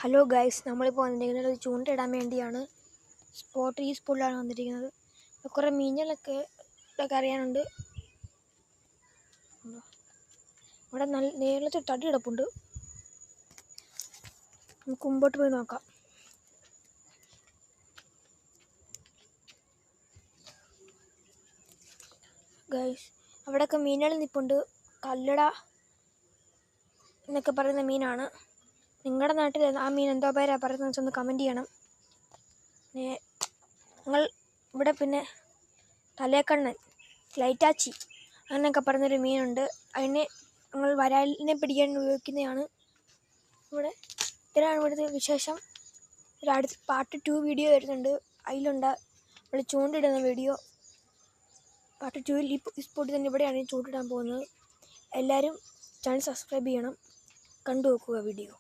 Hello guys, നമ്മളിപ്പോൾ വന്നിരിക്കുന്നത് ഒരു ചൂണ്ടയിടാൻ വേണ്ടിയാണ്. ഈ സ്പോട്ടിലാണ് വന്നിരിക്കുന്നത്. കുറേ മീനുകളൊക്കെ അറിയാനുണ്ട്. ഇവിടെ നല്ല നേരത്തെ തടി കിടപ്പുണ്ട്. നമുക്ക് മുമ്പോട്ട് പോയി നോക്കാം. ഗൈസ്, അവിടെയൊക്കെ മീനുകൾ നിൽപ്പുണ്ട്. കല്ലട എന്നൊക്കെ പറയുന്ന മീനാണ്. നിങ്ങളുടെ നാട്ടിൽ ആ മീൻ എന്തോ പേരാ പറയുന്നത് വെച്ചൊന്ന് കമൻറ്റ് ചെയ്യണം. ഞങ്ങൾ ഇവിടെ പിന്നെ തലേക്കണ്ണൻ, ലൈറ്റാച്ചി അങ്ങനെയൊക്കെ പറയുന്നൊരു മീനുണ്ട്. അതിനെ ഞങ്ങൾ വരാലിനെ പിടിക്കാൻ ഉപയോഗിക്കുന്നതാണ്. ഇതാണ് ഇവിടുത്തെ വിശേഷം. അടുത്ത പാർട്ട് 2 വീഡിയോ വരുന്നുണ്ട്. അതിലുണ്ട് നമ്മൾ ചൂണ്ടിടുന്ന വീഡിയോ. പാർട്ട് 2-ൽ ഈ സ്പോട്ടിൽ തന്നെ ഇവിടെയാണ് ചൂണ്ടിടാൻ പോകുന്നത്. എല്ലാവരും ചാനൽ സബ്സ്ക്രൈബ് ചെയ്യണം. കണ്ടു നോക്കുക വീഡിയോ.